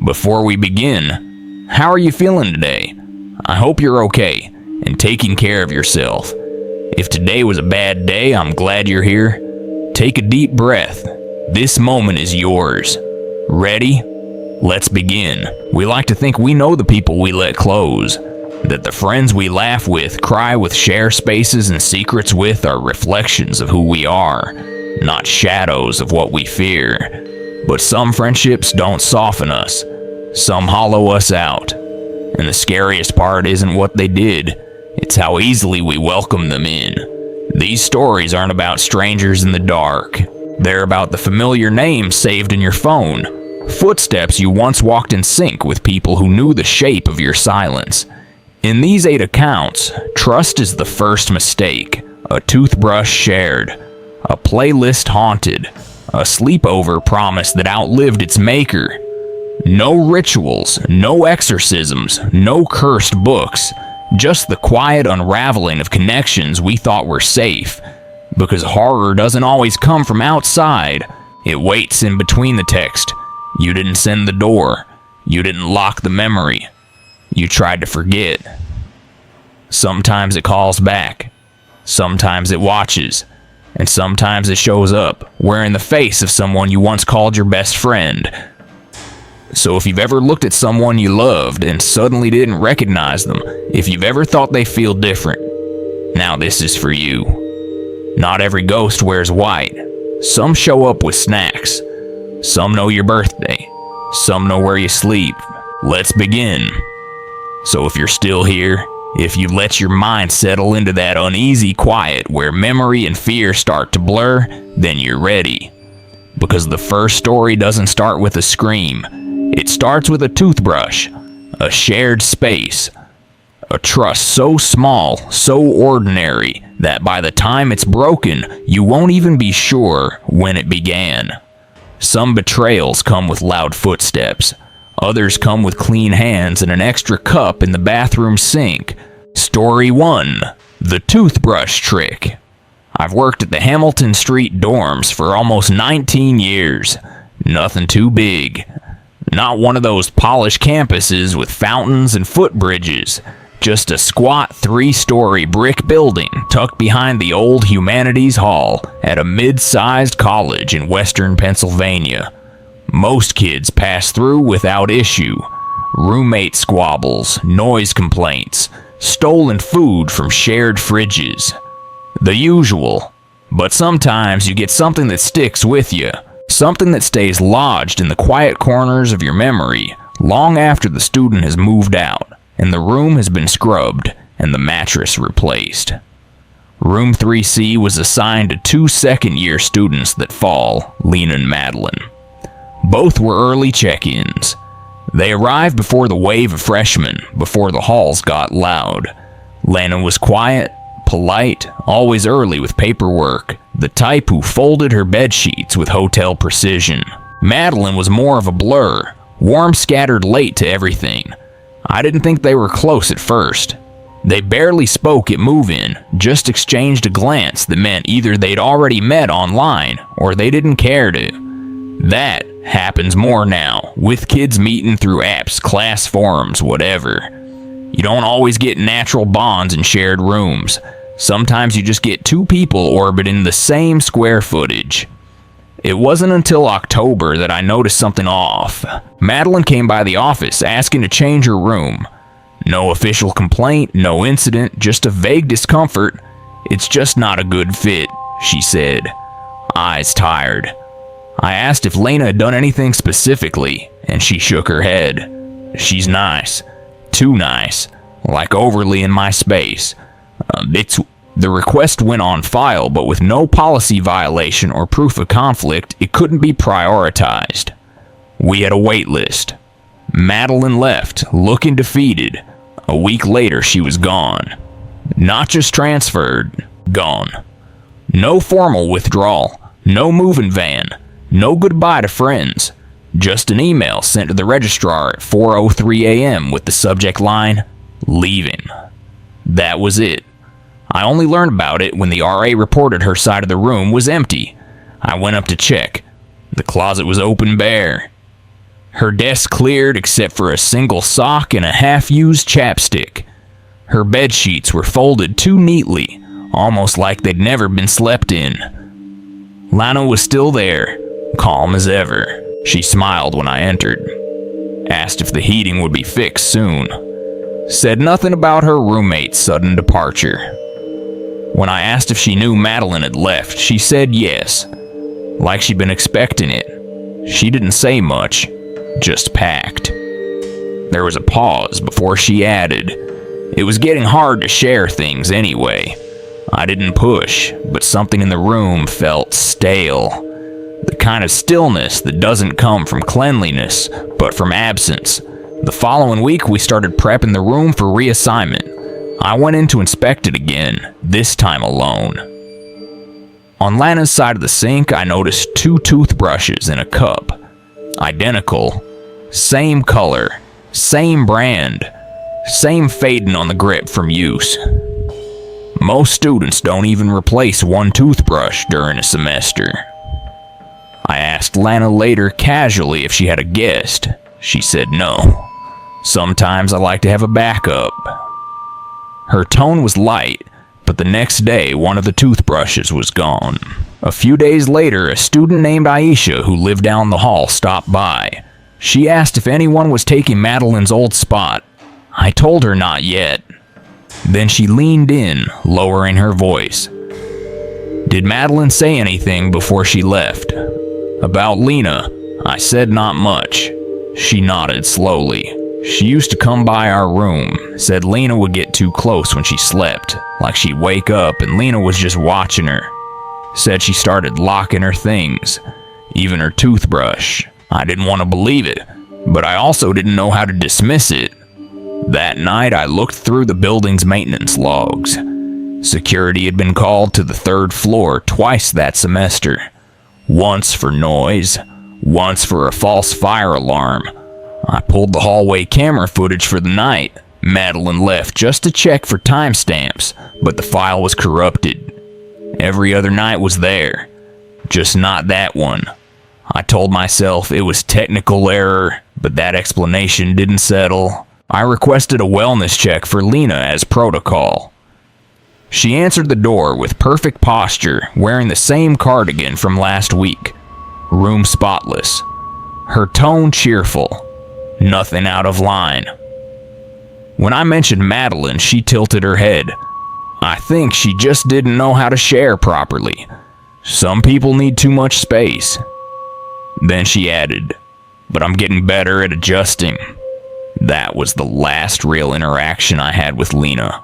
Before we begin, how are you feeling today? I hope you're okay and taking care of yourself. If today was a bad day, I'm glad you're here. Take a deep breath. This moment is yours. Ready? Let's begin. We like to think we know the people we let close, that the friends we laugh with, cry with, share spaces and secrets with are reflections of who we are, not shadows of what we fear. But some friendships don't soften us. Some hollow us out. And the scariest part isn't what they did, it's how easily we welcome them in. These stories aren't about strangers in the dark. They're about the familiar names saved in your phone, footsteps you once walked in sync with people who knew the shape of your silence. In these 8 accounts, trust is the first mistake, a toothbrush shared, a playlist haunted, a sleepover promise that outlived its maker. No rituals, no exorcisms, no cursed books, just the quiet unraveling of connections we thought were safe. Because horror doesn't always come from outside, it waits in between the text. You didn't send the door, you didn't lock the memory, you tried to forget. Sometimes it calls back, sometimes it watches, and sometimes it shows up, wearing the face of someone you once called your best friend. So if you've ever looked at someone you loved and suddenly didn't recognize them, if you've ever thought they feel different, now this is for you. Not every ghost wears white. Some show up with snacks. Some know your birthday. Some know where you sleep. Let's begin. So if you're still here, if you let your mind settle into that uneasy quiet where memory and fear start to blur, then you're ready. Because the first story doesn't start with a scream. It starts with a toothbrush, a shared space, a trust so small, so ordinary, that by the time it's broken, you won't even be sure when it began. Some betrayals come with loud footsteps. Others come with clean hands and an extra cup in the bathroom sink. Story 1, The Toothbrush Trick. I've worked at the Hamilton Street dorms for almost 19 years. Nothing too big. Not one of those polished campuses with fountains and footbridges. Just a squat 3-story brick building tucked behind the old Humanities Hall at a mid-sized college in western Pennsylvania. Most kids pass through without issue. Roommate squabbles, noise complaints, stolen food from shared fridges. The usual. But sometimes you get something that sticks with you. Something that stays lodged in the quiet corners of your memory long after the student has moved out and the room has been scrubbed and the mattress replaced. Room 3C was assigned to 2 second-year students that fall, Lena and Madeline. Both were early check-ins. They arrived before the wave of freshmen, before the halls got loud. Lena was quiet, polite, always early with paperwork, the type who folded her bed sheets with hotel precision. Madeline was more of a blur, warm scattered late to everything. I didn't think they were close at first. They barely spoke at move-in, just exchanged a glance that meant either they'd already met online or they didn't care to. That happens more now, with kids meeting through apps, class forums, whatever. You don't always get natural bonds in shared rooms. Sometimes you just get 2 people orbiting the same square footage. It wasn't until October that I noticed something off. Madeline came by the office asking to change her room. No official complaint, no incident, just a vague discomfort. It's just not a good fit, she said, eyes tired. I asked if Lena had done anything specifically, and she shook her head. She's nice. Too nice. Like overly in my space. The request went on file, but with no policy violation or proof of conflict, it couldn't be prioritized. We had a wait list. Madeline left, looking defeated. A week later, she was gone. Not just transferred, gone. No formal withdrawal, no moving van, no goodbye to friends. Just an email sent to the registrar at 4:03 a.m. with the subject line, "Leaving." That was it. I only learned about it when the RA reported her side of the room was empty. I went up to check. The closet was open bare. Her desk cleared except for a single sock and a half-used chapstick. Her bed sheets were folded too neatly, almost like they'd never been slept in. Lana was still there, calm as ever. She smiled when I entered. Asked if the heating would be fixed soon. Said nothing about her roommate's sudden departure. When I asked if she knew Madeline had left, she said yes, like she'd been expecting it. She didn't say much, just Pact. There was a pause before she added, "It was getting hard to share things anyway. I didn't push, but something in the room felt stale. The kind of stillness that doesn't come from cleanliness, but from absence. The following week, we started prepping the room for reassignment. I went in to inspect it again, this time alone. On Lana's side of the sink, I noticed 2 toothbrushes in a cup. Identical, same color, same brand, same fading on the grip from use. Most students don't even replace 1 toothbrush during a semester." I asked Lana later casually if she had a guest. She said no. "Sometimes I like to have a backup." Her tone was light, but the next day one of the toothbrushes was gone. A few days later, a student named Aisha who lived down the hall stopped by. She asked if anyone was taking Madeline's old spot. I told her not yet. Then she leaned in, lowering her voice. "Did Madeline say anything before she left?" "About Lena, I said not much." She nodded slowly. "She used to come by our room, said Lena would get too close when she slept, like she'd wake up and Lena was just watching her. Said she started locking her things, even her toothbrush. I didn't want to believe it, but I also didn't know how to dismiss it. That night I looked through the building's maintenance logs. Security had been called to the 3rd floor twice that semester. Once for noise, once for a false fire alarm. I pulled the hallway camera footage for the night. Madeline left just to check for timestamps, but the file was corrupted. Every other night was there, just not that one. I told myself it was technical error, but that explanation didn't settle. I requested a wellness check for Lena as protocol. She answered the door with perfect posture, wearing the same cardigan from last week. Room spotless. Her tone cheerful. Nothing out of line. When I mentioned Madeline, she tilted her head. I think she just didn't know how to share properly. Some people need too much space. Then she added, "But I'm getting better at adjusting." That was the last real interaction I had with Lena.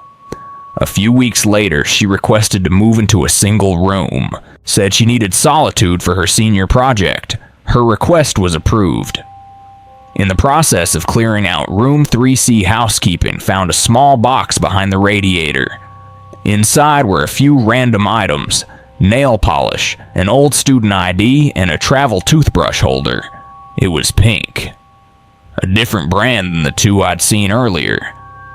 A few weeks later, she requested to move into a single room. Said she needed solitude for her senior project. Her request was approved. In the process of clearing out room 3C housekeeping, found a small box behind the radiator. Inside were a few random items, nail polish, an old student ID, and a travel toothbrush holder. It was pink. A different brand than the 2 I'd seen earlier.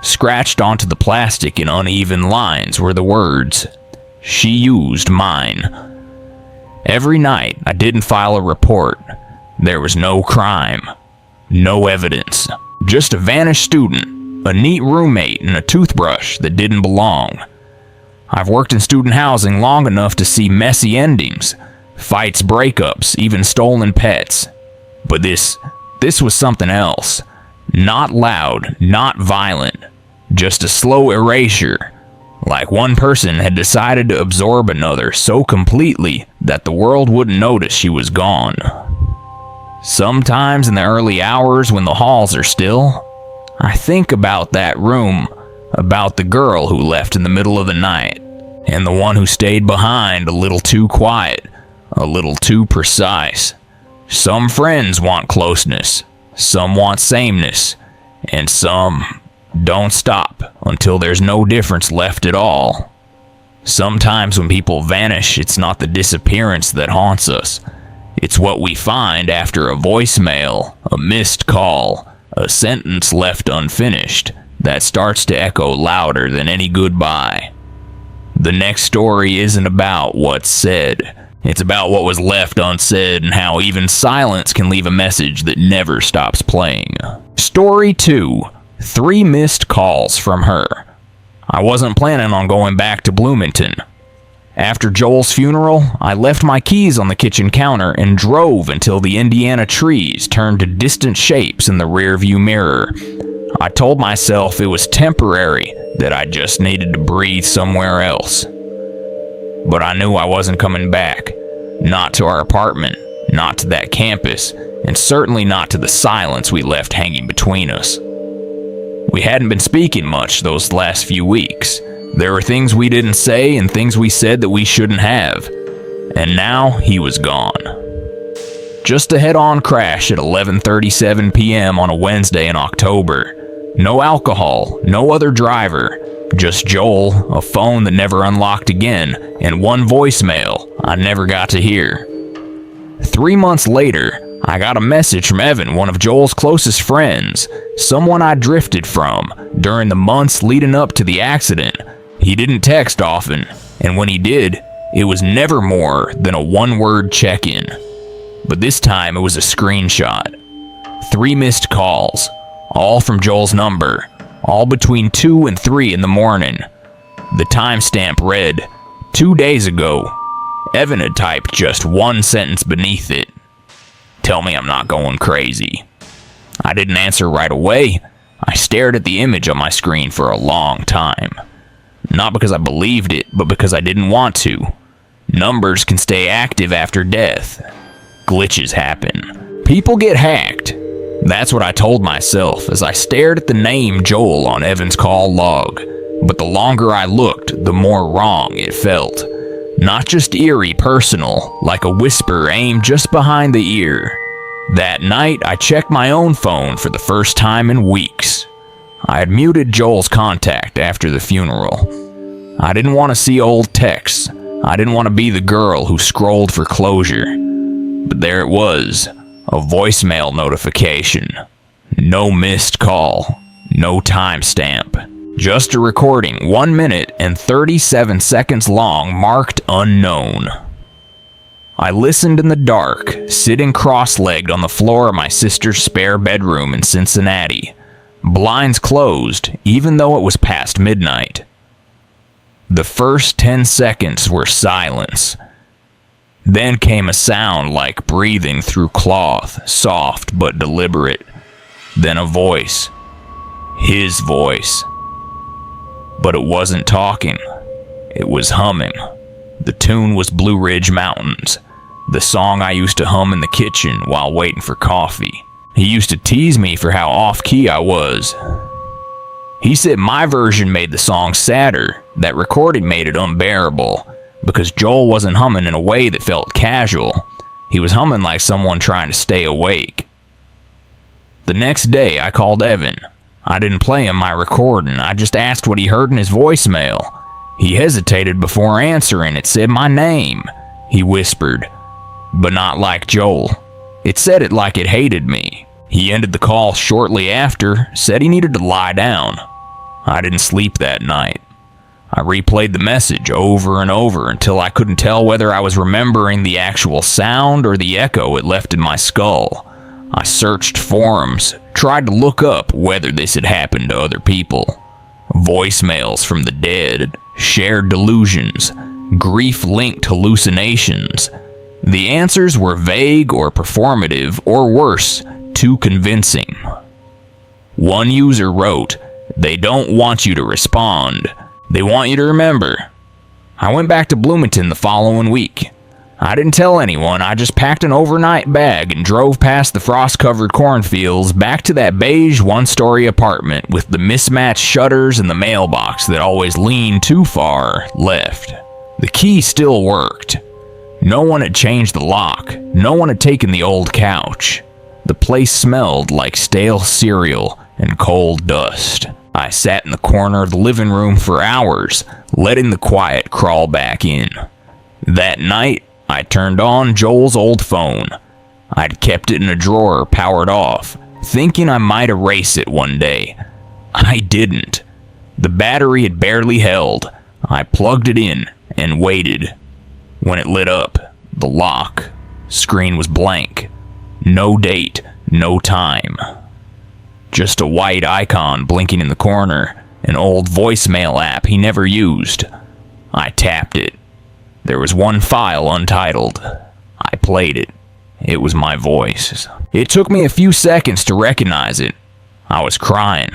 Scratched onto the plastic in uneven lines were the words, "She used mine." Every night, I didn't file a report. There was no crime. No evidence. Just a vanished student, a neat roommate, and a toothbrush that didn't belong. I've worked in student housing long enough to see messy endings. Fights, breakups, even stolen pets. But this was something else. Not loud, not violent. Just a slow erasure. Like one person had decided to absorb another so completely that the world wouldn't notice she was gone. Sometimes in the early hours when the halls are still, I think about that room, about the girl who left in the middle of the night, and the one who stayed behind a little too quiet, a little too precise. Some friends want closeness, some want sameness, and some don't stop until there's no difference left at all. Sometimes when people vanish, it's not the disappearance that haunts us. It's what we find after a voicemail, a missed call, a sentence left unfinished that starts to echo louder than any goodbye. The next story isn't about what's said, It's about what was left unsaid and how even silence can leave a message that never stops playing. Story 2. 3 missed calls from her. I wasn't planning on going back to Bloomington. After Joel's funeral, I left my keys on the kitchen counter and drove until the Indiana trees turned to distant shapes in the rearview mirror. I told myself it was temporary, that I just needed to breathe somewhere else. But I knew I wasn't coming back. Not to our apartment, not to that campus, and certainly not to the silence we left hanging between us. We hadn't been speaking much those last few weeks. There were things we didn't say and things we said that we shouldn't have. And now he was gone. Just a head-on crash at 11:37 p.m. on a Wednesday in October. No alcohol, no other driver. Just Joel, a phone that never unlocked again, and one voicemail I never got to hear. 3 months later, I got a message from Evan, one of Joel's closest friends, someone I drifted from during the months leading up to the accident. He didn't text often, and when he did, it was never more than a one-word check-in. But this time it was a screenshot. 3 missed calls, all from Joel's number, all between 2 and 3 in the morning. The timestamp read, 2 days ago. Evan had typed just one sentence beneath it. Tell me I'm not going crazy. I didn't answer right away. I stared at the image on my screen for a long time. Not because I believed it, but because I didn't want to. Numbers can stay active after death. Glitches happen. People get hacked. That's what I told myself as I stared at the name Joel on Evan's call log. But the longer I looked, the more wrong it felt. Not just eerie personal, like a whisper aimed just behind the ear. That night, I checked my own phone for the first time in weeks. I had muted Joel's contact after the funeral. I didn't want to see old texts. I didn't want to be the girl who scrolled for closure. But there it was, a voicemail notification. No missed call, no timestamp. Just a recording 1 minute and 37 seconds long marked unknown. I listened in the dark, sitting cross-legged on the floor of my sister's spare bedroom in Cincinnati. Blinds closed, even though it was past midnight. The first 10 seconds were silence. Then came a sound like breathing through cloth, soft but deliberate. Then a voice. His voice. But it wasn't talking. It was humming. The tune was Blue Ridge Mountains, the song I used to hum in the kitchen while waiting for coffee. He used to tease me for how off-key I was. He said my version made the song sadder, that recording made it unbearable, because Joel wasn't humming in a way that felt casual. He was humming like someone trying to stay awake. The next day, I called Evan. I didn't play him my recording, I just asked what he heard in his voicemail. He hesitated before answering. It said my name, he whispered, but not like Joel. It said it like it hated me. He ended the call shortly after, said he needed to lie down. I didn't sleep that night. I replayed the message over and over until I couldn't tell whether I was remembering the actual sound or the echo it left in my skull. I searched forums, tried to look up whether this had happened to other people. Voicemails from the dead, shared delusions, grief-linked hallucinations. The answers were vague or performative, or worse, too convincing. One user wrote, "They don't want you to respond. They want you to remember." I went back to Bloomington the following week. I didn't tell anyone, I just packed an overnight bag and drove past the frost-covered cornfields back to that beige one-story apartment with the mismatched shutters and the mailbox that always leaned too far left. The key still worked. No one had changed the lock. No one had taken the old couch. The place smelled like stale cereal and cold dust. I sat in the corner of the living room for hours, letting the quiet crawl back in. That night, I turned on Joel's old phone. I'd kept it in a drawer powered off, thinking I might erase it one day. I didn't. The battery had barely held. I plugged it in and waited. When it lit up, The lock. Screen was blank. No date, no time. Just a white icon blinking in the corner, an old voicemail app he never used. I tapped it. There was one file untitled. I played it. It was my voice. It took me a few seconds to recognize it. I was crying,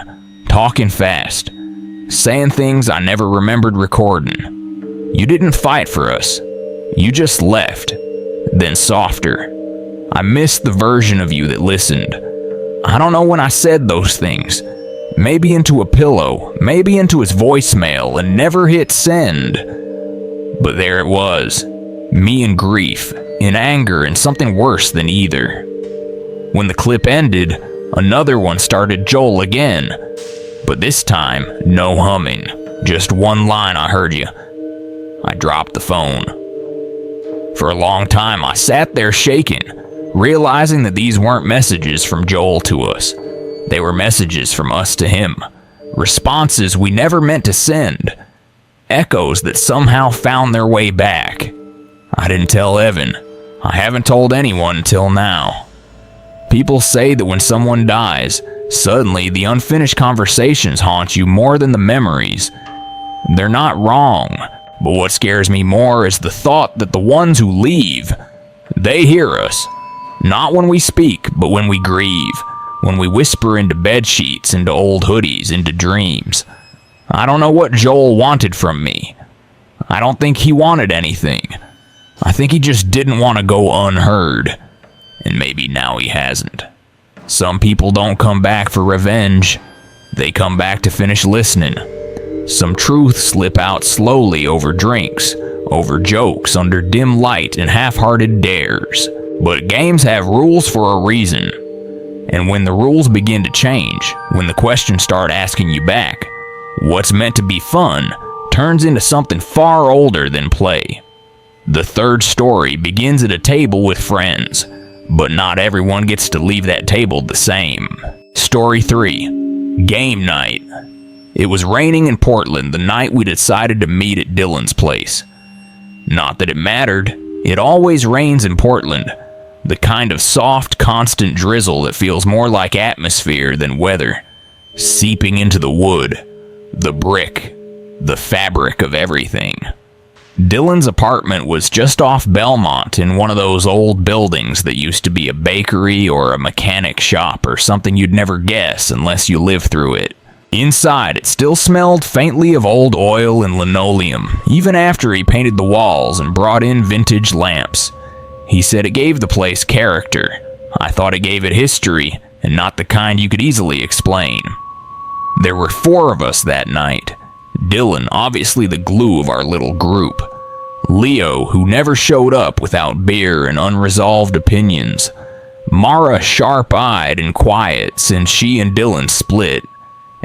talking fast, saying things I never remembered recording. You didn't fight for us. You just left. Then softer. I missed the version of you that listened. I don't know when I said those things. Maybe into a pillow, maybe into his voicemail, and never hit send. But there it was. Me in grief, in anger, and something worse than either. When the clip ended, another one started Joel again. But this time, no humming. Just one line I heard you. I dropped the phone. For a long time, I sat there shaking, realizing that these weren't messages from Joel to us. They were messages from us to him. Responses we never meant to send. Echoes that somehow found their way back. I didn't tell Evan. I haven't told anyone until now. People say that when someone dies, suddenly the unfinished conversations haunt you more than the memories. They're not wrong, but what scares me more is the thought that the ones who leave, they hear us. Not when we speak, but when we grieve. When we whisper into bed sheets, into old hoodies, into dreams. I don't know what Joel wanted from me. I don't think he wanted anything. I think he just didn't want to go unheard. And maybe now he hasn't. Some people don't come back for revenge. They come back to finish listening. Some truths slip out slowly over drinks, over jokes, under dim light and half-hearted dares. But games have rules for a reason. And when the rules begin to change, when the questions start asking you back, what's meant to be fun turns into something far older than play. The third story begins at a table with friends, but not everyone gets to leave that table the same. Story 3. Game night. It was raining in Portland the night we decided to meet at Dylan's place. Not that it mattered. It always rains in Portland. The kind of soft, constant drizzle that feels more like atmosphere than weather, seeping into the wood, the brick, the fabric of everything. Dylan's apartment was just off Belmont in one of those old buildings that used to be a bakery or a mechanic shop or something you'd never guess unless you lived through it. Inside, it still smelled faintly of old oil and linoleum, even after he painted the walls and brought in vintage lamps. He said it gave the place character. I thought it gave it history, and not the kind you could easily explain. There were 4 of us that night. Dylan, obviously the glue of our little group. Leo, who never showed up without beer and unresolved opinions. Mara, sharp-eyed and quiet since she and Dylan split.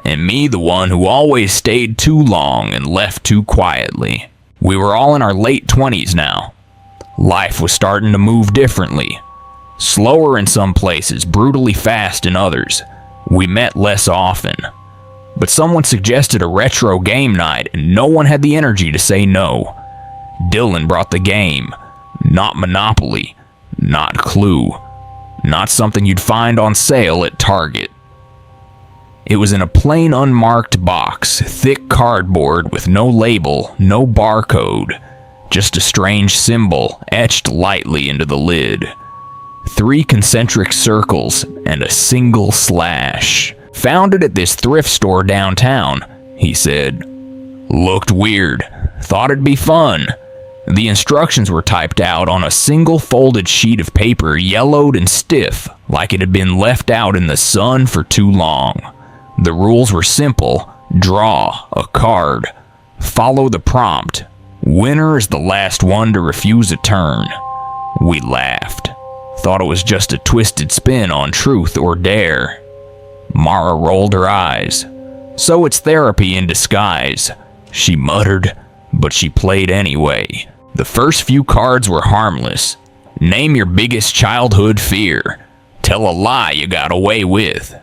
And me, the one who always stayed too long and left too quietly. We were all in our late 20s now. Life was starting to move differently. Slower in some places, brutally fast in others. We met less often. But someone suggested a retro game night, and no one had the energy to say no. Dylan brought the game. Not Monopoly. Not Clue. Not something you'd find on sale at Target. It was in a plain unmarked box, thick cardboard with no label, no barcode. Just a strange symbol etched lightly into the lid. 3 concentric circles and a single slash. Found it at this thrift store downtown, he said. Looked weird. Thought it'd be fun. The instructions were typed out on a single folded sheet of paper, yellowed and stiff, like it had been left out in the sun for too long. The rules were simple. Draw a card. Follow the prompt. Winner is the last one to refuse a turn. We laughed. Thought it was just a twisted spin on truth or dare. Mara rolled her eyes. So it's therapy in disguise, she muttered, but she played anyway. The first few cards were harmless. Name your biggest childhood fear. Tell a lie you got away with.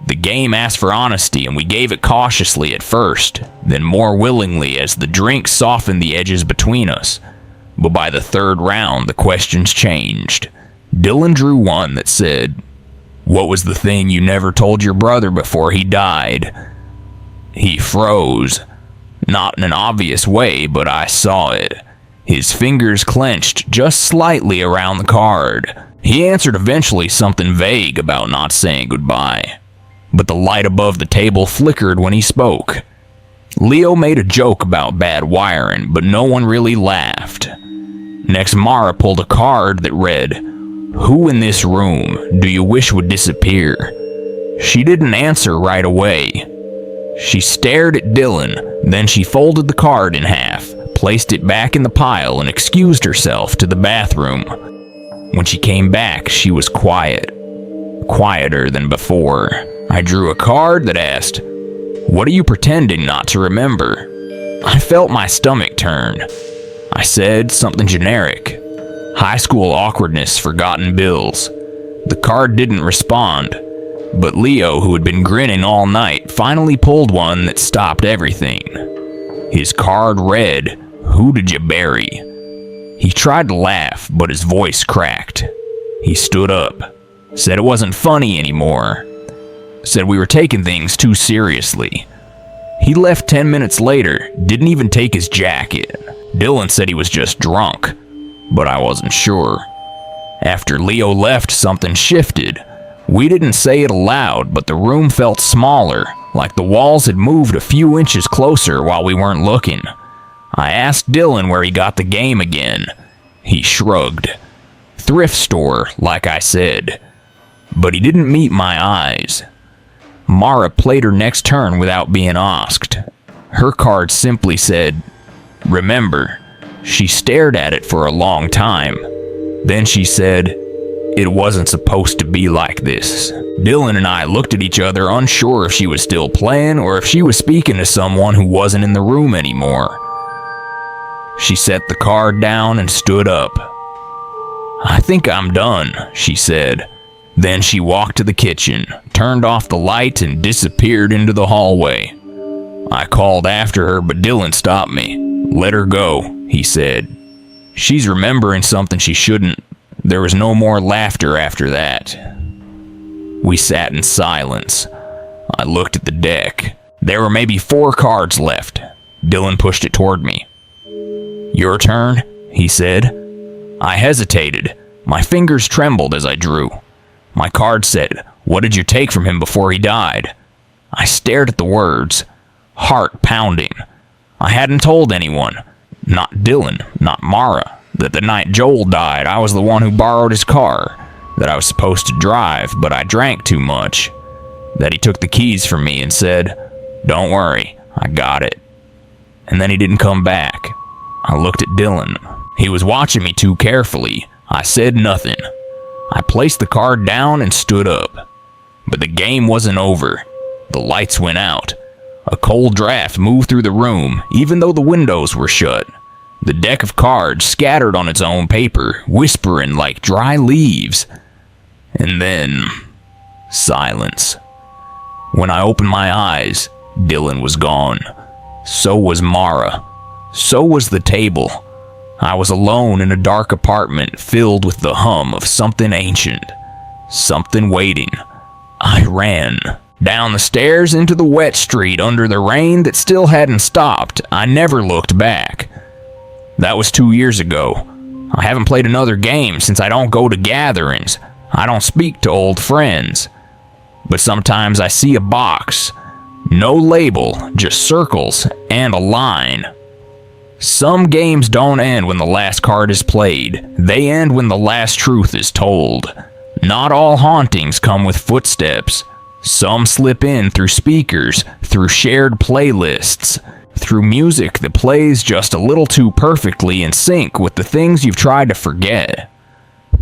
The game asked for honesty, and we gave it cautiously at first, then more willingly as the drink softened the edges between us. but by the third round, the questions changed. Dylan drew one that said, "What was the thing you never told your brother before he died?" He froze. Not in an obvious way, but I saw it. His fingers clenched just slightly around the card. He answered eventually something vague about not saying goodbye. But the light above the table flickered when he spoke. Leo made a joke about bad wiring, but no one really laughed. Next, Mara pulled a card that read, "Who in this room do you wish would disappear?" She didn't answer right away. She stared at Dylan, then she folded the card in half, placed it back in the pile, and excused herself to the bathroom. When she came back, she was quiet. Quieter than before. I drew a card that asked, "What are you pretending not to remember?" I felt my stomach turn. I said something generic. High school awkwardness, forgotten bills. The card didn't respond, but Leo, who had been grinning all night, finally pulled one that stopped everything. His card read, "Who did you bury?" He tried to laugh, but his voice cracked. He stood up, said it wasn't funny anymore, said we were taking things too seriously. He left 10 minutes later, didn't even take his jacket. Dylan said he was just drunk, but I wasn't sure. After Leo left, something shifted. We didn't say it aloud, but the room felt smaller, like the walls had moved a few inches closer while we weren't looking. I asked Dylan where he got the game again. He shrugged. Thrift store, like I said. But he didn't meet my eyes. Mara played her next turn without being asked. Her card simply said, "Remember." She stared at it for a long time. Then she said, "It wasn't supposed to be like this." Dylan and I looked at each other, unsure if she was still playing or if she was speaking to someone who wasn't in the room anymore. She set the card down and stood up. "I think I'm done," she said. Then she walked to the kitchen, turned off the light, and disappeared into the hallway. I called after her, but Dylan stopped me. "Let her go," he said. "She's remembering something she shouldn't." There was no more laughter after that. We sat in silence. I looked at the deck. There were maybe 4 cards left. Dylan pushed it toward me. "Your turn," he said. I hesitated. My fingers trembled as I drew. My card said, "What did you take from him before he died?" I stared at the words, heart pounding. I hadn't told anyone, not Dylan, not Mara, that the night Joel died, I was the one who borrowed his car, that I was supposed to drive, but I drank too much, that he took the keys from me and said, "Don't worry, I got it." And then he didn't come back. I looked at Dylan. He was watching me too carefully. I said nothing. I placed the card down and stood up. But the game wasn't over. The lights went out. A cold draft moved through the room, even though the windows were shut. The deck of cards scattered on its own paper, whispering like dry leaves. And then, silence. When I opened my eyes, Dylan was gone. So was Mara. So was the table. I was alone in a dark apartment filled with the hum of something ancient. Something waiting. I ran. Down the stairs into the wet street under the rain that still hadn't stopped. I never looked back. That was 2 years ago. I haven't played another game since I don't go to gatherings. I don't speak to old friends. But sometimes I see a box. No label, just circles and a line. Some games don't end when the last card is played. They end when the last truth is told. Not all hauntings come with footsteps. Some slip in through speakers, through shared playlists, through music that plays just a little too perfectly in sync with the things you've tried to forget.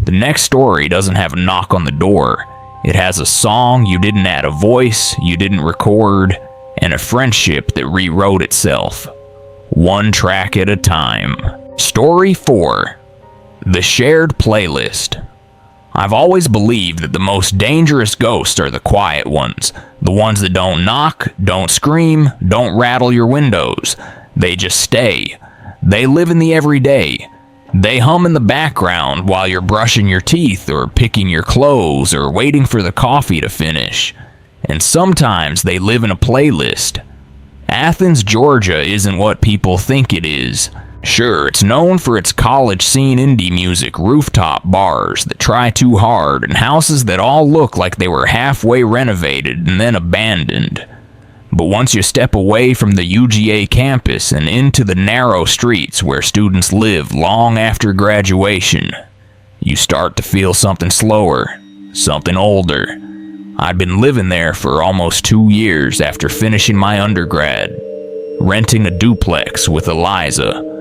The next story doesn't have a knock on the door. It has a song you didn't add a voice, you didn't record, and a friendship that rewrote itself. One track at a time. Story 4. The Shared Playlist. I've always believed that the most dangerous ghosts are the quiet ones. The ones that don't knock, don't scream, don't rattle your windows. They just stay. They live in the everyday. They hum in the background while you're brushing your teeth or picking your clothes or waiting for the coffee to finish. And sometimes they live in a playlist. Athens, Georgia isn't what people think it is. Sure, it's known for its college scene indie music, rooftop bars that try too hard, and houses that all look like they were halfway renovated and then abandoned. But once you step away from the UGA campus and into the narrow streets where students live long after graduation, you start to feel something slower, something older. I'd been living there for almost 2 years after finishing my undergrad, renting a duplex with Eliza,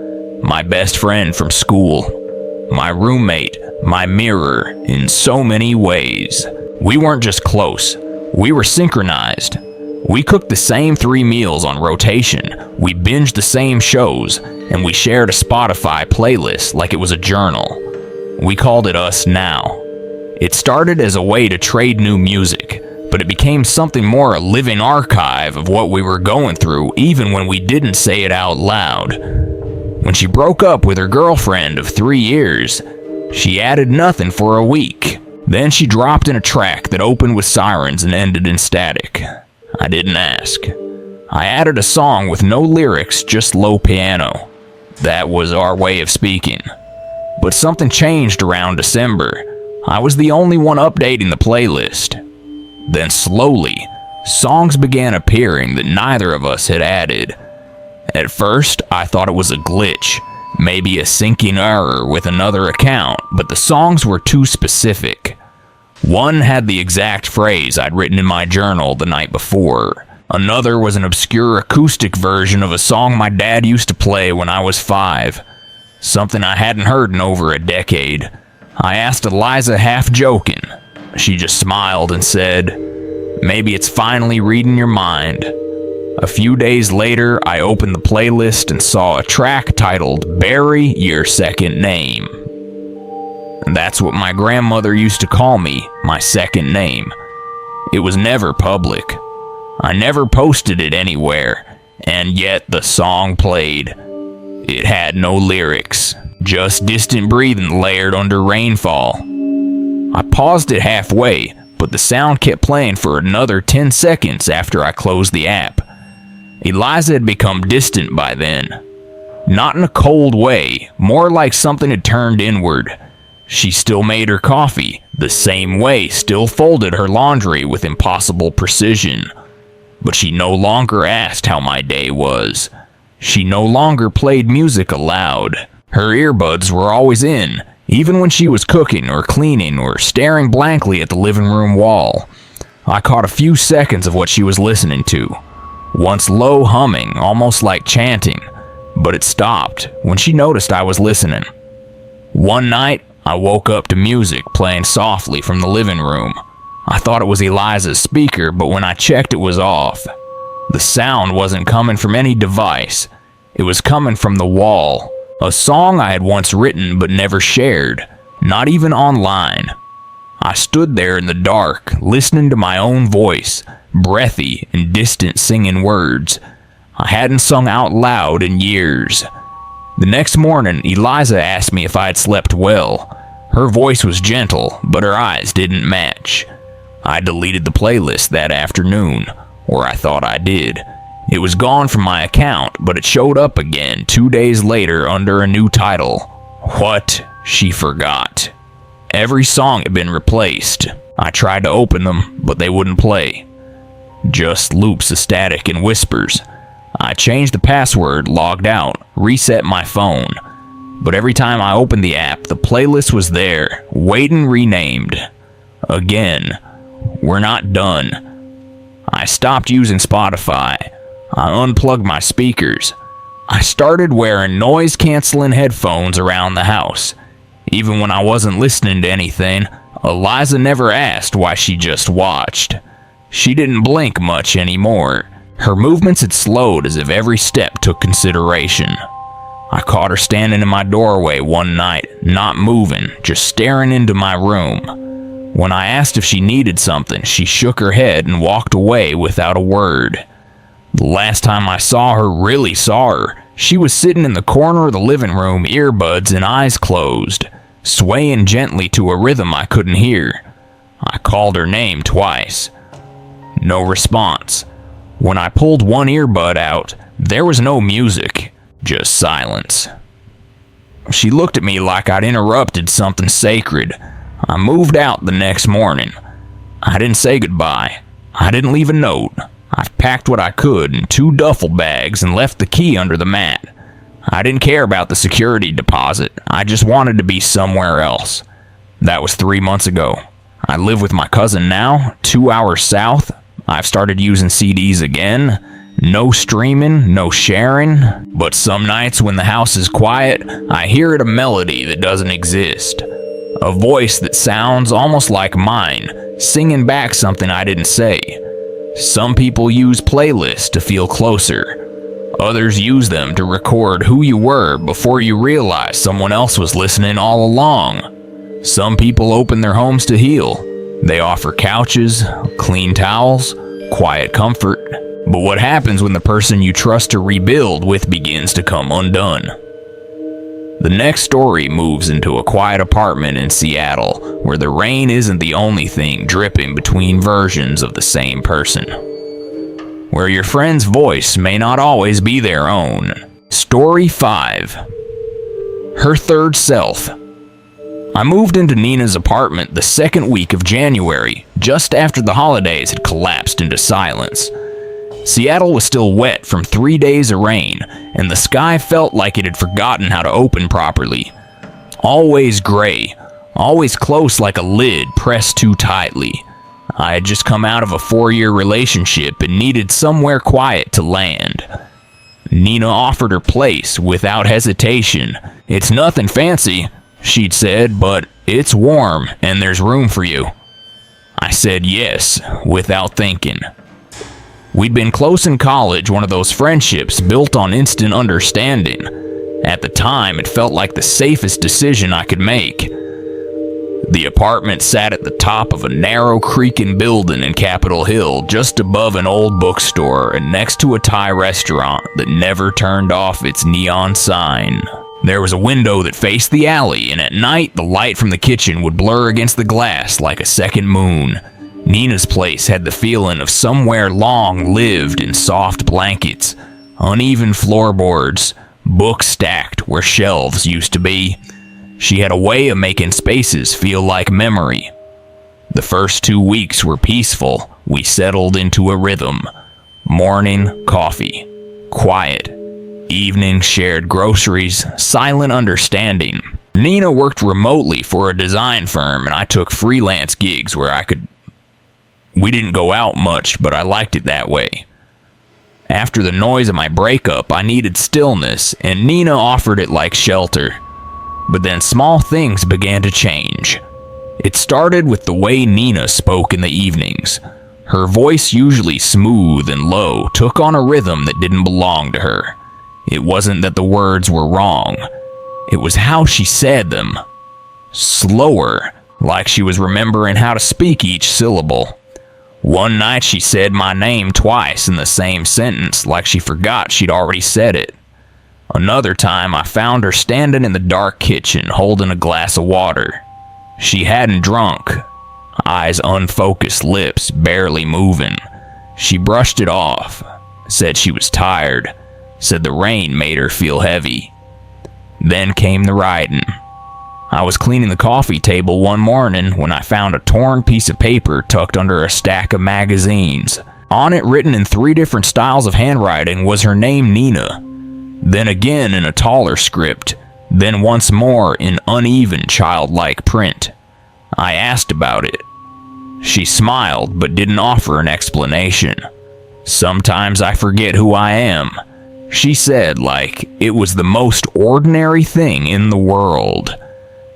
my best friend from school, my roommate, my mirror in so many ways. We weren't just close, we were synchronized. We cooked the same 3 meals on rotation, we binged the same shows, and we shared a Spotify playlist like it was a journal. We called it Us Now. It started as a way to trade new music, but it became something more, a living archive of what we were going through even when we didn't say it out loud. When she broke up with her girlfriend of 3 years, she added nothing for a week. Then she dropped in a track that opened with sirens and ended in static. I didn't ask. I added a song with no lyrics, just low piano. That was our way of speaking. But something changed around December. I was the only one updating the playlist. Then slowly, songs began appearing that neither of us had added. At first, I thought it was a glitch, maybe a syncing error with another account, but the songs were too specific. One had the exact phrase I'd written in my journal the night before. Another was an obscure acoustic version of a song my dad used to play when I was 5. Something I hadn't heard in over a decade. I asked Eliza half joking. She just smiled and said, "Maybe it's finally reading your mind." A few days later, I opened the playlist and saw a track titled "Bury Your Second Name." And that's what my grandmother used to call me, my second name. It was never public. I never posted it anywhere, and yet the song played. It had no lyrics, just distant breathing layered under rainfall. I paused it halfway, but the sound kept playing for another 10 seconds after I closed the app. Eliza had become distant by then. Not in a cold way, more like something had turned inward. She still made her coffee, the same way, still folded her laundry with impossible precision. But she no longer asked how my day was. She no longer played music aloud. Her earbuds were always in, even when she was cooking or cleaning or staring blankly at the living room wall. I caught a few seconds of what she was listening to. Once low humming, almost like chanting, but it stopped when she noticed I was listening. One night, I woke up to music playing softly from the living room. I thought it was Eliza's speaker, but when I checked, it was off. The sound wasn't coming from any device. It was coming from the wall. A song I had once written but never shared, not even online. I stood there in the dark, listening to my own voice, breathy and distant singing words I hadn't sung out loud in years. The next morning, Eliza asked me if I had slept well. Her voice was gentle, but her eyes didn't match. I deleted the playlist that afternoon, or I thought I did. It was gone from my account, but it showed up again 2 days later under a new title. What she forgot. Every song had been replaced. I tried to open them, but they wouldn't play. Just loops of static and whispers. I changed the password, logged out, reset my phone. But every time I opened the app, the playlist was there, waiting renamed. Again, we're not done. I stopped using Spotify. I unplugged my speakers. I started wearing noise-canceling headphones around the house. Even when I wasn't listening to anything, Eliza never asked why, she just watched. She didn't blink much anymore. Her movements had slowed as if every step took consideration. I caught her standing in my doorway one night, not moving, just staring into my room. When I asked if she needed something, she shook her head and walked away without a word. The last time I really saw her, She was sitting in the corner of the living room, earbuds and eyes closed, swaying gently to a rhythm I couldn't hear. I called her name twice. No response. When I pulled one earbud out, there was no music, just silence. She looked at me like I'd interrupted something sacred. I moved out the next morning. I didn't say goodbye. I didn't leave a note. I packed what I could in 2 duffel bags and left the key under the mat. I didn't care about the security deposit. I just wanted to be somewhere else. That was 3 months ago. I live with my cousin now, 2 hours south. I've started using CDs again. No streaming, no sharing. But some nights when the house is quiet, I hear a melody that doesn't exist. A voice that sounds almost like mine, singing back something I didn't say. Some people use playlists to feel closer. Others use them to record who you were before you realized someone else was listening all along. Some people open their homes to heal. They offer couches, clean towels, quiet comfort. But what happens when the person you trust to rebuild with begins to come undone? The next story moves into a quiet apartment in Seattle, where the rain isn't the only thing dripping between versions of the same person. Where your friend's voice may not always be their own. Story 5. Her Third Self. I moved into Nina's apartment the second week of January, just after the holidays had collapsed into silence. Seattle was still wet from 3 days of rain, and the sky felt like it had forgotten how to open properly. Always gray, always close like a lid pressed too tightly. I had just come out of a 4-year relationship and needed somewhere quiet to land. Nina offered her place without hesitation. "It's nothing fancy," she'd said, "but it's warm and there's room for you." I said yes, without thinking. We'd been close in college, one of those friendships built on instant understanding. At the time, it felt like the safest decision I could make. The apartment sat at the top of a narrow, creaking building in Capitol Hill, just above an old bookstore and next to a Thai restaurant that never turned off its neon sign. There was a window that faced the alley, and at night, the light from the kitchen would blur against the glass like a second moon. Nina's place had the feeling of somewhere long-lived in soft blankets, uneven floorboards, books stacked where shelves used to be. She had a way of making spaces feel like memory. The first 2 weeks were peaceful. We settled into a rhythm. Morning, coffee. Quiet. Evening, shared groceries. Silent understanding. Nina worked remotely for a design firm, and I took freelance gigs where I could. We didn't go out much, but I liked it that way. After the noise of my breakup, I needed stillness, and Nina offered it like shelter. But then small things began to change. It started with the way Nina spoke in the evenings. Her voice, usually smooth and low, took on a rhythm that didn't belong to her. It wasn't that the words were wrong. It was how she said them. Slower, like she was remembering how to speak each syllable. One night she said my name twice in the same sentence, like she forgot she'd already said it. Another time I found her standing in the dark kitchen holding a glass of water. She hadn't drunk. Eyes unfocused, lips barely moving. She brushed it off, said she was tired, said the rain made her feel heavy. Then came the writing. I was cleaning the coffee table one morning when I found a torn piece of paper tucked under a stack of magazines. On it, written in 3 different styles of handwriting, was her name, Nina. Then again in a taller script. Then once more in uneven, childlike print. I asked about it. She smiled but didn't offer an explanation. "Sometimes I forget who I am," she said, like it was the most ordinary thing in the world.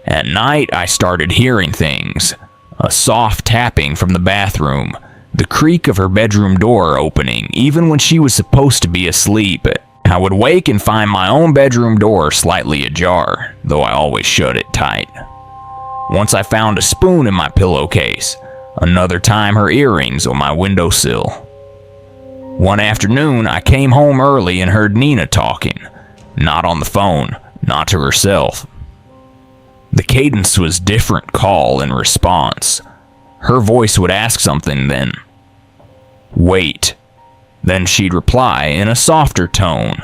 At night, I started hearing things. A soft tapping from the bathroom, the creak of her bedroom door opening, even when she was supposed to be asleep. I would wake and find my own bedroom door slightly ajar, though I always shut it tight. Once I found a spoon in my pillowcase. Another time, her earrings on my windowsill. One afternoon, I came home early and heard Nina talking. not on the phone, not to herself. The cadence was different call and response. Her voice would ask something, then, "Wait." Then she'd reply in a softer tone.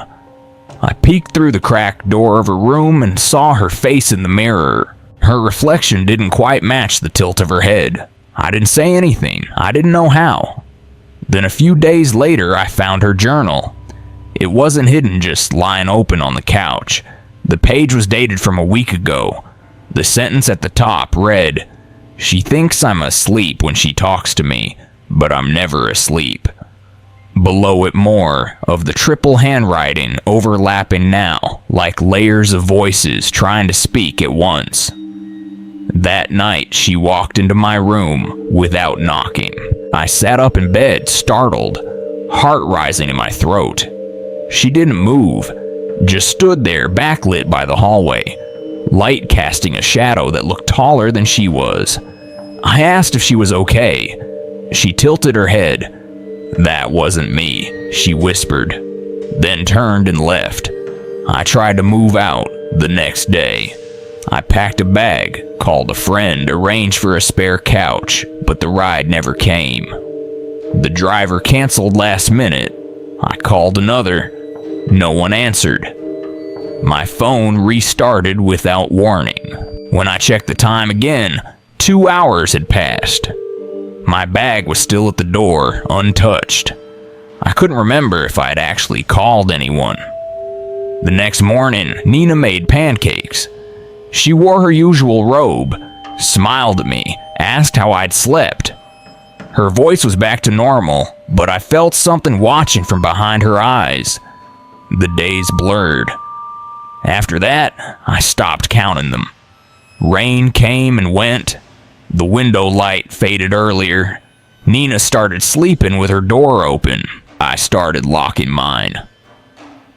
I peeked through the cracked door of her room and saw her face in the mirror. Her reflection didn't quite match the tilt of her head. I didn't say anything. I didn't know how. Then a few days later, I found her journal. It wasn't hidden, just lying open on the couch. The page was dated from a week ago. The sentence at the top read, "She thinks I'm asleep when she talks to me, but I'm never asleep." Below it, more of the triple handwriting overlapping now, like layers of voices trying to speak at once. That night, she walked into my room without knocking. I sat up in bed, startled, heart rising in my throat. She didn't move, just stood there, backlit by the hallway, light casting a shadow that looked taller than she was. I asked if she was okay. She tilted her head. "That wasn't me," she whispered, then turned and left. I tried to move out the next day. I packed a bag, called a friend, arranged for a spare couch, but the ride never came. The driver canceled last minute. I called another. No one answered. My phone restarted without warning. When I checked the time again, 2 hours had passed. My bag was still at the door, untouched. I couldn't remember if I had actually called anyone. The next morning, Nina made pancakes. She wore her usual robe, smiled at me, asked how I'd slept. Her voice was back to normal, but I felt something watching from behind her eyes. The days blurred. After that, I stopped counting them. Rain came and went. The window light faded earlier. Nina started sleeping with her door open. I started locking mine.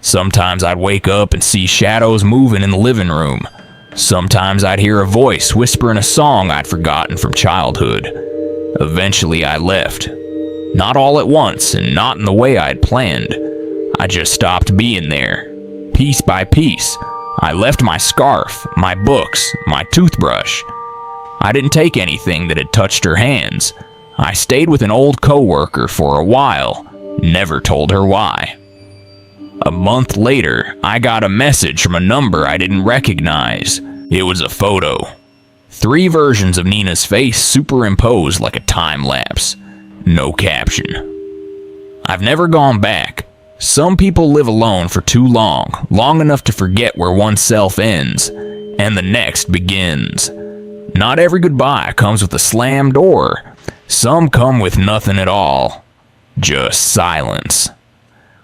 Sometimes I'd wake up and see shadows moving in the living room. Sometimes I'd hear a voice whispering a song I'd forgotten from childhood. Eventually I left. Not all at once and not in the way I'd planned. I just stopped being there. Piece by piece, I left my scarf, my books, my toothbrush. I didn't take anything that had touched her hands. I stayed with an old coworker for a while, never told her why. A month later, I got a message from a number I didn't recognize. It was a photo. 3 versions of Nina's face superimposed like a time lapse. No caption. I've never gone back. Some people live alone for too long, long enough to forget where oneself ends, and the next begins. Not every goodbye comes with a slammed door. Some come with nothing at all. Just silence.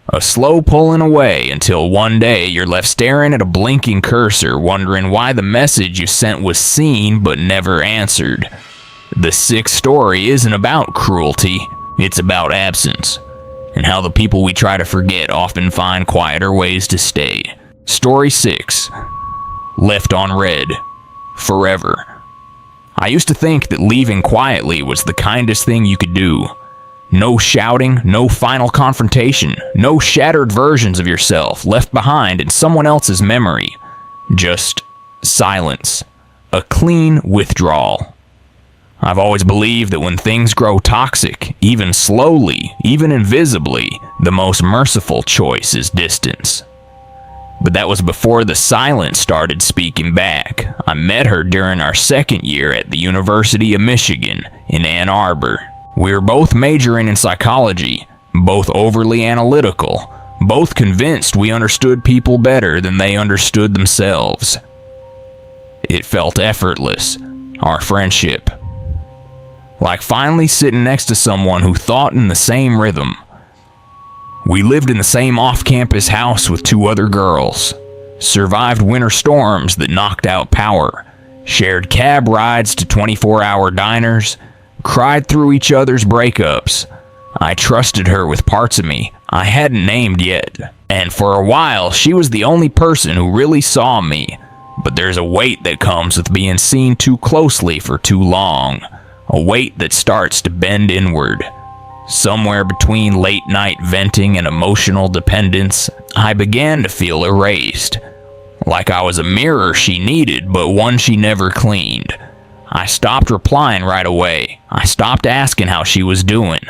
A slow pulling away until one day you're left staring at a blinking cursor, wondering why the message you sent was seen but never answered. The 6th story isn't about cruelty, it's about absence, and how the people we try to forget often find quieter ways to stay. Story 6. Left on red. Forever. I used to think that leaving quietly was the kindest thing you could do. No shouting, no final confrontation, no shattered versions of yourself left behind in someone else's memory. Just silence. A clean withdrawal. I've always believed that when things grow toxic, even slowly, even invisibly, the most merciful choice is distance. But that was before the silence started speaking back. I met her during our 2nd year at the University of Michigan in Ann Arbor. We were both majoring in psychology, both overly analytical, both convinced we understood people better than they understood themselves. It felt effortless, our friendship. Like finally sitting next to someone who thought in the same rhythm. We lived in the same off-campus house with 2 other girls, survived winter storms that knocked out power, shared cab rides to 24-hour diners, cried through each other's breakups. I trusted her with parts of me I hadn't named yet, and for a while she was the only person who really saw me. But there's a weight that comes with being seen too closely for too long, a weight that starts to bend inward. Somewhere between late-night venting and emotional dependence, I began to feel erased. Like I was a mirror she needed, but one she never cleaned. I stopped replying right away. I stopped asking how she was doing.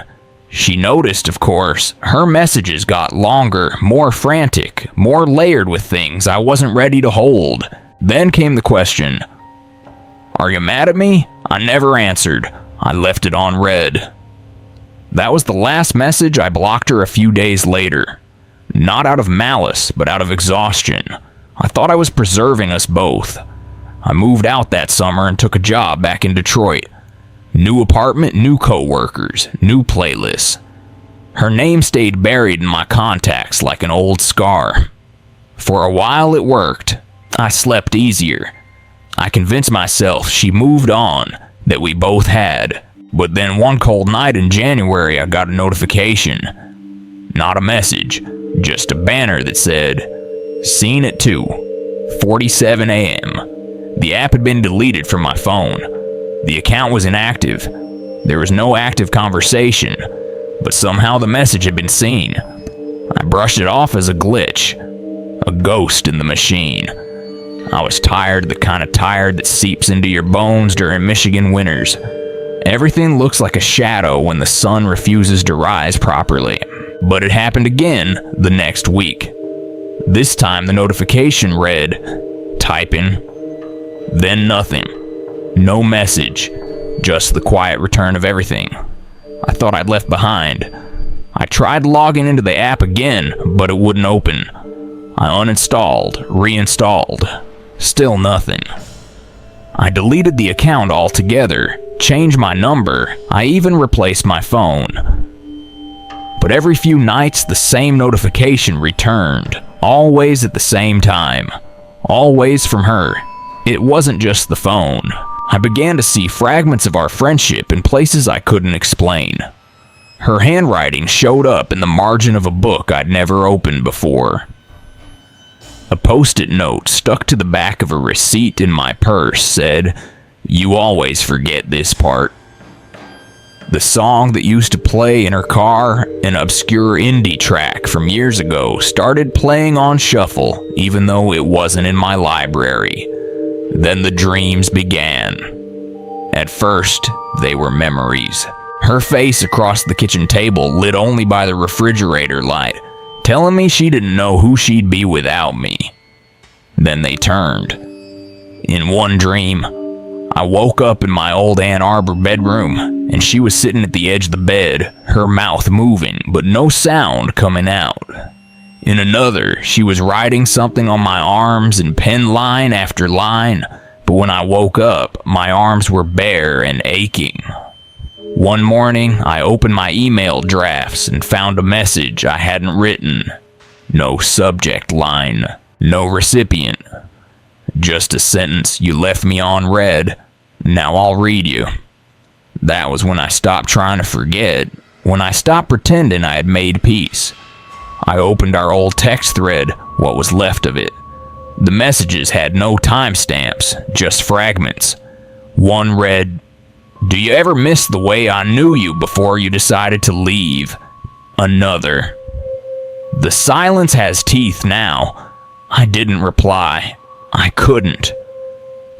She noticed, of course. Her messages got longer, more frantic, more layered with things I wasn't ready to hold. Then came the question, "Are you mad at me?" I never answered. I left it on read. That was the last message. I blocked her a few days later. Not out of malice, but out of exhaustion. I thought I was preserving us both. I moved out that summer and took a job back in Detroit. New apartment, new coworkers, new playlists. Her name stayed buried in my contacts like an old scar. For a while it worked. I slept easier. I convinced myself she moved on, that we both had. But then one cold night in January I got a notification. Not a message, just a banner that said, "Seen at 2:47 a.m. The app had been deleted from my phone. The account was inactive. There was no active conversation, but somehow the message had been seen. I brushed it off as a glitch, a ghost in the machine. I was tired, the kind of tired that seeps into your bones during Michigan winters. Everything looks like a shadow when the sun refuses to rise properly. But it happened again the next week. This time the notification read, "Typing." Then nothing. No message. Just the quiet return of everything I thought I'd left behind. I tried logging into the app again, but it wouldn't open. I uninstalled, reinstalled. Still nothing. I deleted the account altogether, changed my number. I even replaced my phone. But every few nights the same notification returned, always at the same time. Always from her. It wasn't just the phone. I began to see fragments of our friendship in places I couldn't explain. Her handwriting showed up in the margin of a book I'd never opened before. A post-it note stuck to the back of a receipt in my purse said, "You always forget this part." The song that used to play in her car, an obscure indie track from years ago, started playing on shuffle, even though it wasn't in my library. Then the dreams began. At first, they were memories. Her face across the kitchen table, lit only by the refrigerator light, telling me she didn't know who she'd be without me. Then they turned. In one dream, I woke up in my old Ann Arbor bedroom, and she was sitting at the edge of the bed, her mouth moving, but no sound coming out. In another, she was writing something on my arms and pen line after line, but when I woke up, my arms were bare and aching. One morning, I opened my email drafts and found a message I hadn't written. No subject line, no recipient. Just a sentence you left me on read. Now I'll read you. That was when I stopped trying to forget, when I stopped pretending I had made peace. I opened our old text thread, what was left of it. The messages had no timestamps, just fragments. One read, "Do you ever miss the way I knew you before you decided to leave?" Another, "The silence has teeth now." I didn't reply. I couldn't.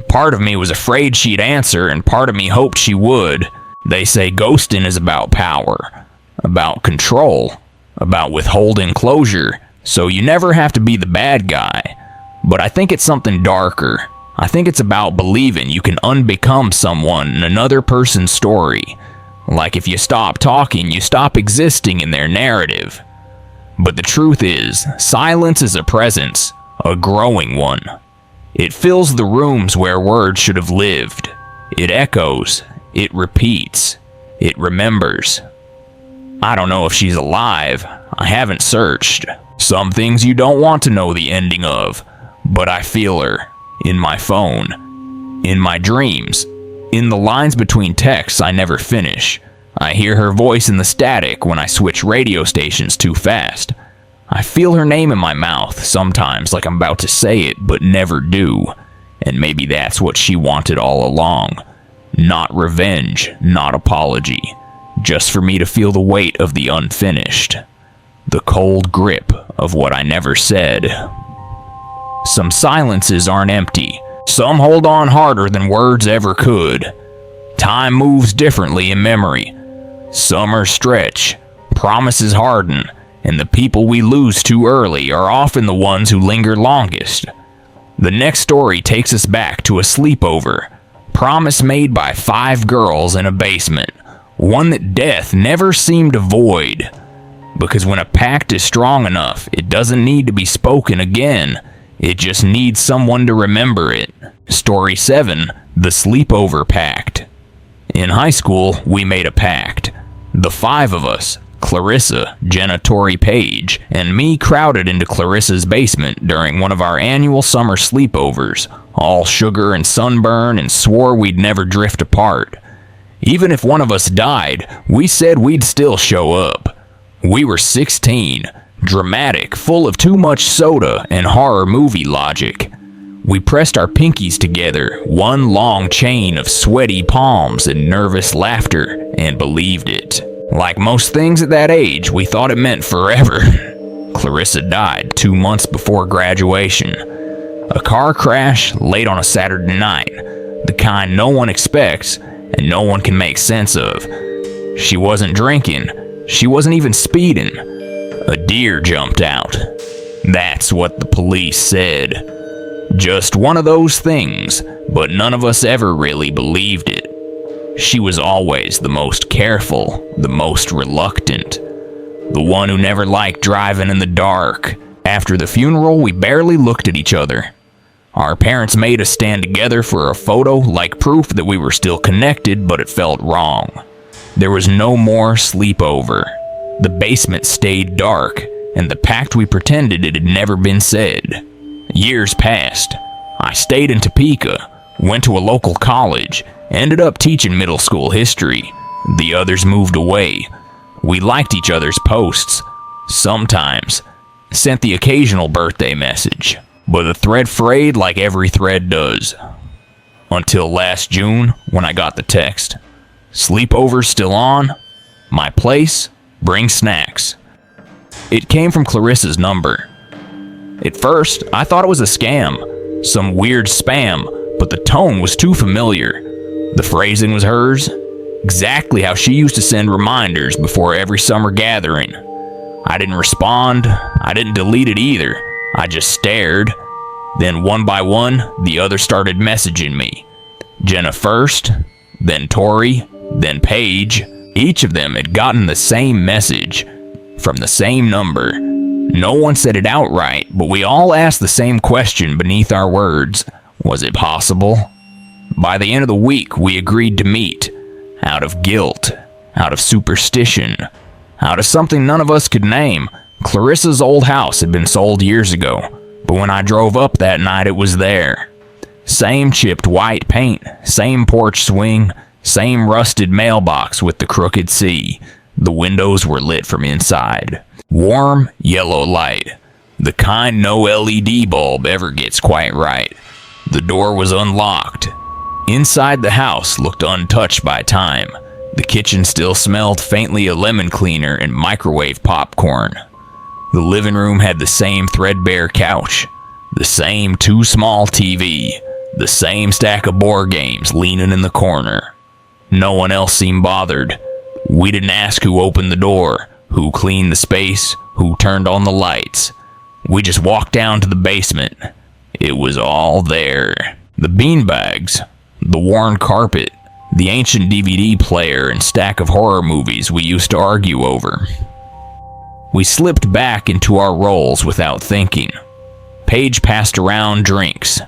Part of me was afraid she'd answer, and part of me hoped she would. They say ghosting is about power, about control, about withholding closure, so you never have to be the bad guy. But I think it's something darker. I think it's about believing you can unbecome someone in another person's story. Like if you stop talking, you stop existing in their narrative. But the truth is, silence is a presence, a growing one. It fills the rooms where words should have lived. It echoes, it repeats, it remembers. I don't know if she's alive. I haven't searched. Some things you don't want to know the ending of, but I feel her. In my phone. In my dreams. In the lines between texts I never finish. I hear her voice in the static when I switch radio stations too fast. I feel her name in my mouth, sometimes like I'm about to say it, but never do. And maybe that's what she wanted all along. Not revenge, not apology. Just for me to feel the weight of the unfinished. the cold grip of what I never said. Some silences aren't empty. Some hold on harder than words ever could. Time moves differently in memory. Summers stretch, promises harden, and the people we lose too early are often the ones who linger longest. The next story takes us back to a sleepover, promise made by 5 girls in a basement, one that death never seemed to void. Because when a pact is strong enough, it doesn't need to be spoken again. It just needs someone to remember it. Story 7, The Sleepover Pact. In high school, we made a pact. The 5 of us, Clarissa, Jenna, Tori, Paige, and me, crowded into Clarissa's basement during one of our annual summer sleepovers, all sugar and sunburn, and swore we'd never drift apart. Even if one of us died, we said we'd still show up. We were 16, dramatic, full of too much soda and horror movie logic. We pressed our pinkies together, one long chain of sweaty palms and nervous laughter, and believed it. Like most things at that age, we thought it meant forever. Clarissa died 2 months before graduation. A car crash late on a Saturday night, the kind no one expects and no one can make sense of. She wasn't drinking. She wasn't even speeding. A deer jumped out. That's what the police said. Just one of those things, but none of us ever really believed it. She was always the most careful, the most reluctant, the one who never liked driving in the dark. After the funeral, we barely looked at each other. Our parents made us stand together for a photo, like proof that we were still connected, but it felt wrong. There was no more sleepover. The basement stayed dark, and the pact we pretended it had never been said. Years passed. I stayed in Topeka, went to a local college, ended up teaching middle school history. The others moved away. We liked each other's posts, sometimes, sent the occasional birthday message, but the thread frayed like every thread does. Until last June, when I got the text. Sleepover's still on. My place, bring snacks. It came from Clarissa's number. At first, I thought it was a scam, some weird spam, but the tone was too familiar. The phrasing was hers, exactly how she used to send reminders before every summer gathering. I didn't respond, I didn't delete it either, I just stared. Then one by one, the others started messaging me. Jenna first, then Tori, then Paige. Each of them had gotten the same message, from the same number. No one said it outright, but we all asked the same question beneath our words. Was it possible? By the end of the week, we agreed to meet. Out of guilt, out of superstition, out of something none of us could name. Clarissa's old house had been sold years ago, but when I drove up that night, it was there. Same chipped white paint, same porch swing, same rusted mailbox with the crooked C. The windows were lit from inside. Warm, yellow light. The kind no LED bulb ever gets quite right. The door was unlocked. Inside the house looked untouched by time. The kitchen still smelled faintly of lemon cleaner and microwave popcorn. The living room had the same threadbare couch, the same too small TV, the same stack of board games leaning in the corner. No one else seemed bothered. We didn't ask who opened the door, who cleaned the space, who turned on the lights. We just walked down to the basement. It was all there. The beanbags, the worn carpet, the ancient DVD player and stack of horror movies we used to argue over. We slipped back into our roles without thinking. Paige passed around drinks.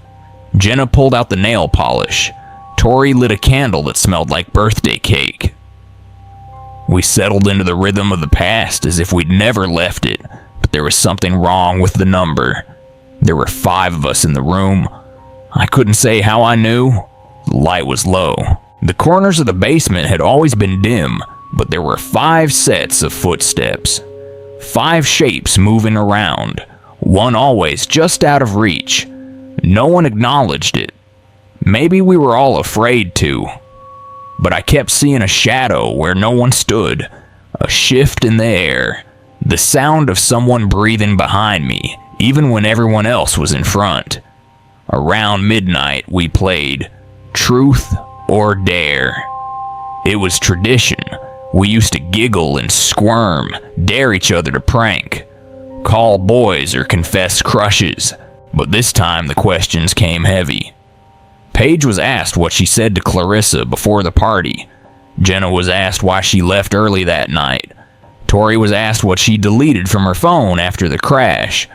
Jenna pulled out the nail polish. Tori lit a candle that smelled like birthday cake. We settled into the rhythm of the past as if we'd never left it, but there was something wrong with the number. There were 5 of us in the room. I couldn't say how I knew. The light was low. The corners of the basement had always been dim, but there were 5 sets of footsteps. 5 shapes moving around, one always just out of reach. No one acknowledged it. Maybe we were all afraid to. But I kept seeing a shadow where no one stood, a shift in the air. The sound of someone breathing behind me, even when everyone else was in front. Around midnight, we played Truth or Dare. It was tradition. We used to giggle and squirm, dare each other to prank, call boys or confess crushes, but this time the questions came heavy. Paige was asked what she said to Clarissa before the party. Jenna was asked why she left early that night. Tori was asked what she deleted from her phone after the crash.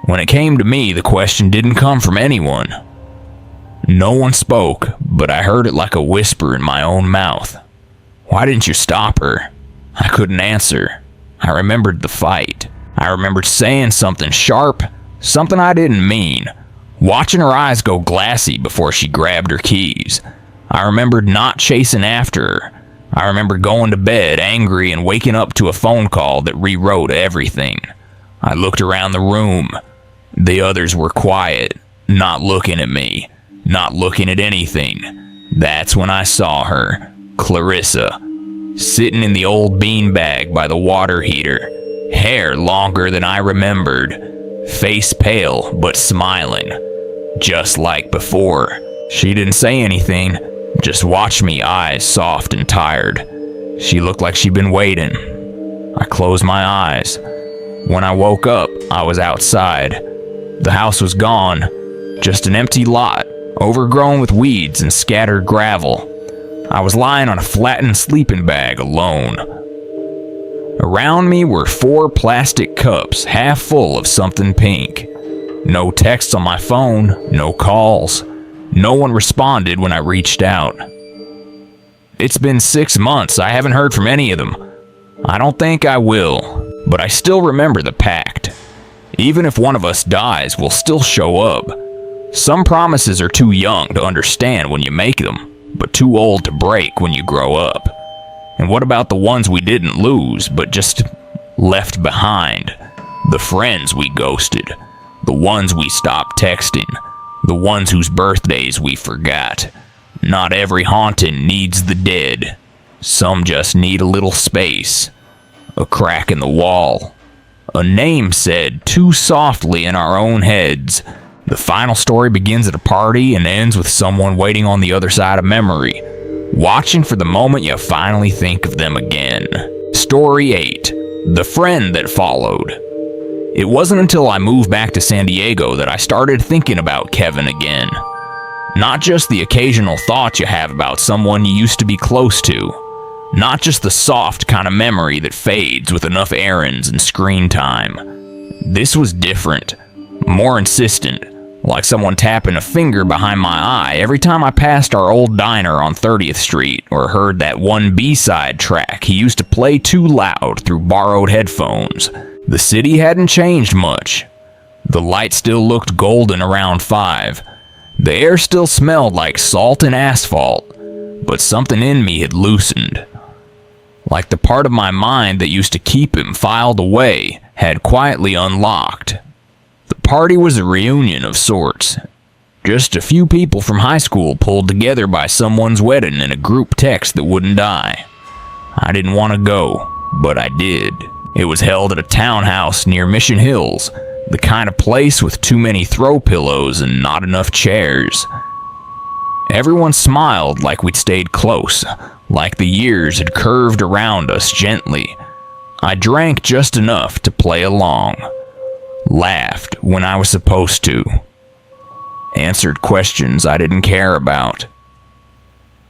When it came to me, the question didn't come from anyone. No one spoke, but I heard it like a whisper in my own mouth. Why didn't you stop her? I couldn't answer. I remembered the fight. I remembered saying something sharp, something I didn't mean, watching her eyes go glassy before she grabbed her keys. I remembered not chasing after her. I remember going to bed angry and waking up to a phone call that rewrote everything. I looked around the room. The others were quiet, not looking at me, not looking at anything. That's when I saw her, Clarissa, sitting in the old beanbag by the water heater, hair longer than I remembered, face pale but smiling, just like before. She didn't say anything, just watched me, eyes soft and tired. She looked like she'd been waiting. I closed my eyes. When I woke up, I was outside. The house was gone, just an empty lot, overgrown with weeds and scattered gravel. I was lying on a flattened sleeping bag alone. Around me were 4 plastic cups half full of something pink. No texts on my phone, no calls. No one responded when I reached out. It's been 6 months, I haven't heard from any of them. I don't think I will, but I still remember the pact. Even if one of us dies, we'll still show up. Some promises are too young to understand when you make them, but too old to break when you grow up. And what about the ones we didn't lose, but just left behind? The friends we ghosted, the ones we stopped texting, the ones whose birthdays we forgot. Not every haunting needs the dead. Some just need a little space, a crack in the wall, a name said too softly in our own heads. The final story begins at a party and ends with someone waiting on the other side of memory, watching for the moment you finally think of them again. Story 8. The Friend That Followed. It wasn't until I moved back to San Diego that I started thinking about Kevin again. Not just the occasional thought you have about someone you used to be close to. Not just the soft kind of memory that fades with enough errands and screen time. This was different, more insistent, like someone tapping a finger behind my eye every time I passed our old diner on 30th Street or heard that one B-side track he used to play too loud through borrowed headphones. The city hadn't changed much. The light still looked golden around 5. The air still smelled like salt and asphalt, but something in me had loosened. Like the part of my mind that used to keep him filed away had quietly unlocked. The party was a reunion of sorts. Just a few people from high school pulled together by someone's wedding in a group text that wouldn't die. I didn't want to go, but I did. It was held at a townhouse near Mission Hills, the kind of place with too many throw pillows and not enough chairs. Everyone smiled like we'd stayed close, like the years had curved around us gently. I drank just enough to play along. Laughed when I was supposed to. Answered questions I didn't care about.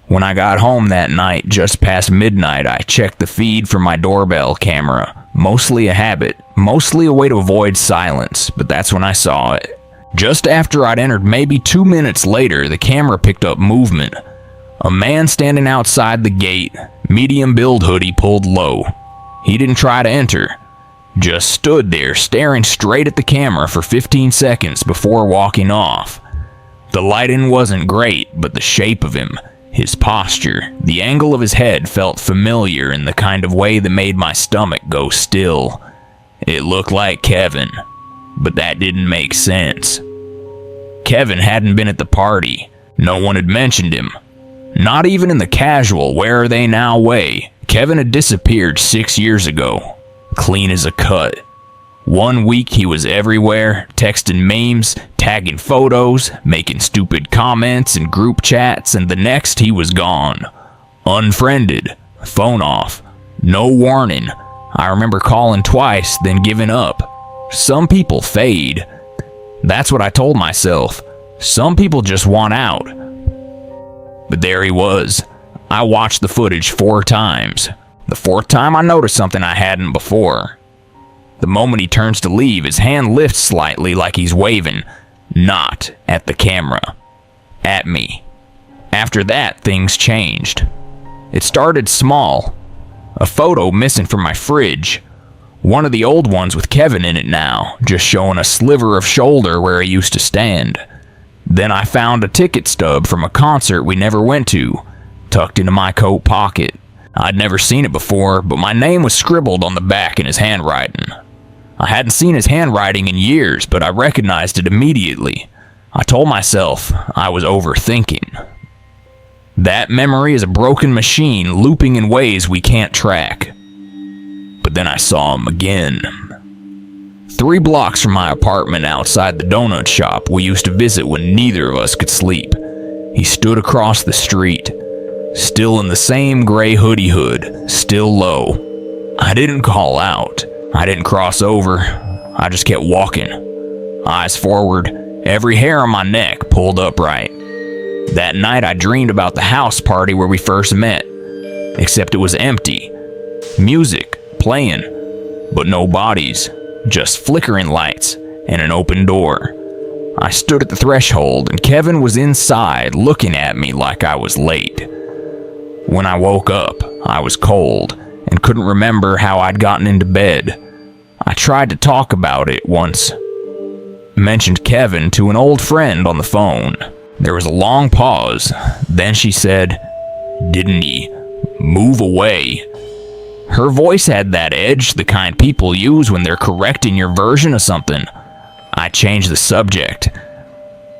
When I got home that night, just past midnight, I checked the feed from my doorbell camera. Mostly a habit, mostly a way to avoid silence, but that's when I saw it. Just after I'd entered, maybe 2 minutes later, the camera picked up movement. A man standing outside the gate, medium build hoodie pulled low. He didn't try to enter. Just stood there staring straight at the camera for 15 seconds before walking off. The lighting wasn't great, but the shape of him, his posture, the angle of his head felt familiar in the kind of way that made my stomach go still. It looked like Kevin, but that didn't make sense. Kevin hadn't been at the party. No one had mentioned him. Not even in the casual "where are they now" way. Kevin had disappeared 6 years ago. clean as a cut. One week he was everywhere, texting memes, tagging photos, making stupid comments in group chats, and the next he was gone. Unfriended, phone off, no warning. I remember calling twice, then giving up. Some people fade. That's what I told myself. Some people just want out. But there he was. I watched the footage 4 times. The 4th time I noticed something I hadn't before. The moment he turns to leave, his hand lifts slightly like he's waving. Not at the camera. At me. After that, things changed. It started small. A photo missing from my fridge. One of the old ones with Kevin in it now, just showing a sliver of shoulder where he used to stand. Then I found a ticket stub from a concert we never went to, tucked into my coat pocket. I'd never seen it before, but my name was scribbled on the back in his handwriting. I hadn't seen his handwriting in years, but I recognized it immediately. I told myself I was overthinking. That memory is a broken machine looping in ways we can't track. But then I saw him again. 3 blocks from my apartment outside the donut shop we used to visit when neither of us could sleep. He stood across the street, still in the same gray hoodie hood, still low. I didn't call out. I didn't cross over. I just kept walking. Eyes forward, every hair on my neck pulled upright. That night I dreamed about the house party where we first met, except it was empty. Music playing, but no bodies, just flickering lights and an open door. I stood at the threshold and Kevin was inside looking at me like I was late. When I woke up, I was cold and couldn't remember how I'd gotten into bed. I tried to talk about it once. Mentioned Kevin to an old friend on the phone. There was a long pause. Then she said, "Didn't he move away?" Her voice had that edge, the kind people use when they're correcting your version of something. I changed the subject.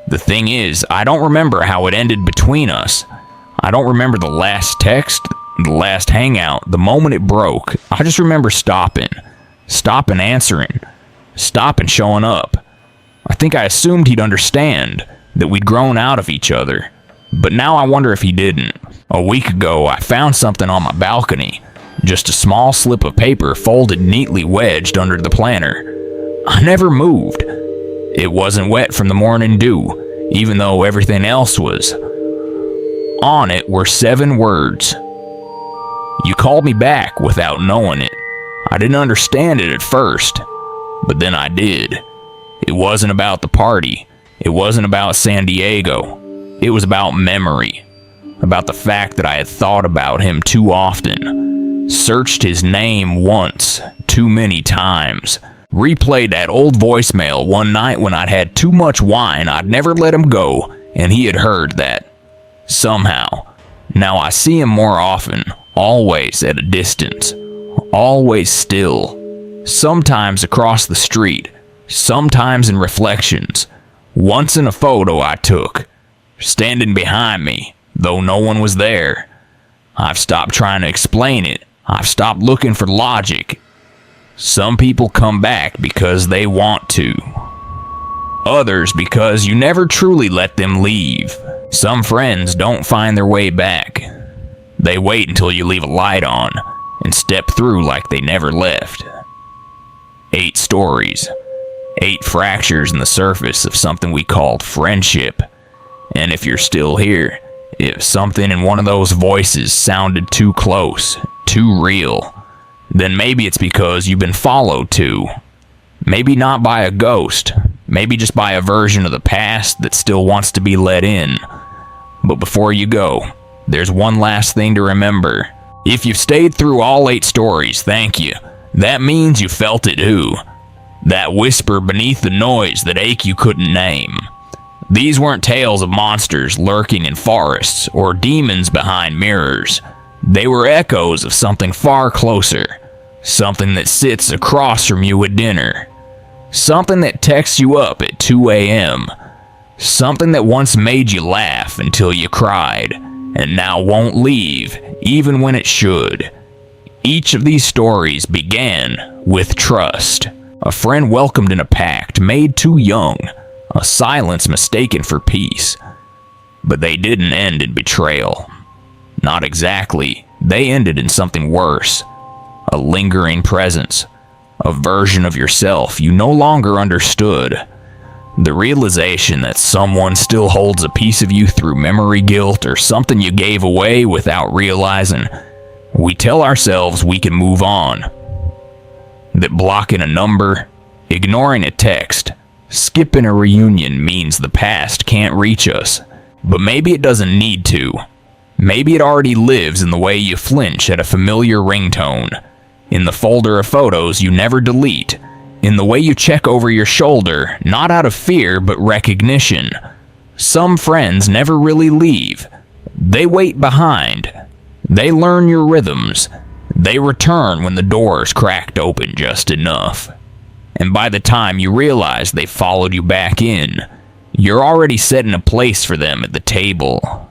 The thing is, I don't remember how it ended between us. I don't remember the last text, the last hangout, the moment it broke. I just remember stopping answering, stopping showing up. I think I assumed he'd understand, that we'd grown out of each other. But now I wonder if he didn't. A week ago, I found something on my balcony. Just a small slip of paper folded neatly wedged under the planter. I never moved. It wasn't wet from the morning dew, even though everything else was. On it were 7 words. You called me back without knowing it. I didn't understand it at first, but then I did. It wasn't about the party. It wasn't about San Diego. It was about memory. About the fact that I had thought about him too often. Searched his name once, too many times. Replayed that old voicemail one night when I'd had too much wine. I'd never let him go, and he had heard that. Somehow. Now I see him more often, always at a distance. Always still. Sometimes across the street. Sometimes in reflections. Once in a photo I took. Standing behind me, though no one was there. I've stopped trying to explain it. I've stopped looking for logic. Some people come back because they want to. Others because you never truly let them leave. Some friends don't find their way back. They wait until you leave a light on and step through like they never left. 8 stories. 8 fractures in the surface of something we called friendship. And if you're still here, if something in one of those voices sounded too close, too real, then maybe it's because you've been followed too. Maybe not by a ghost, maybe just by a version of the past that still wants to be let in. But before you go, there's one last thing to remember. If you've stayed through all 8 stories, thank you. That means you felt it too. That whisper beneath the noise that ache you couldn't name. These weren't tales of monsters lurking in forests or demons behind mirrors. They were echoes of something far closer. Something that sits across from you at dinner. Something that texts you up at 2 a.m. Something that once made you laugh until you cried, and now won't leave, even when it should. Each of these stories began with trust. A friend welcomed in a pact made too young, a silence mistaken for peace. But they didn't end in betrayal. Not exactly. They ended in something worse. A lingering presence. A version of yourself you no longer understood. The realization that someone still holds a piece of you through memory guilt or something you gave away without realizing. We tell ourselves we can move on. That blocking a number, ignoring a text, skipping a reunion means the past can't reach us. But maybe it doesn't need to. Maybe it already lives in the way you flinch at a familiar ringtone, in the folder of photos you never delete, in the way you check over your shoulder, not out of fear but recognition. Some friends never really leave. They wait behind. They learn your rhythms. They return when the door's cracked open just enough. And by the time you realize they followed you back in, you're already setting a place for them at the table.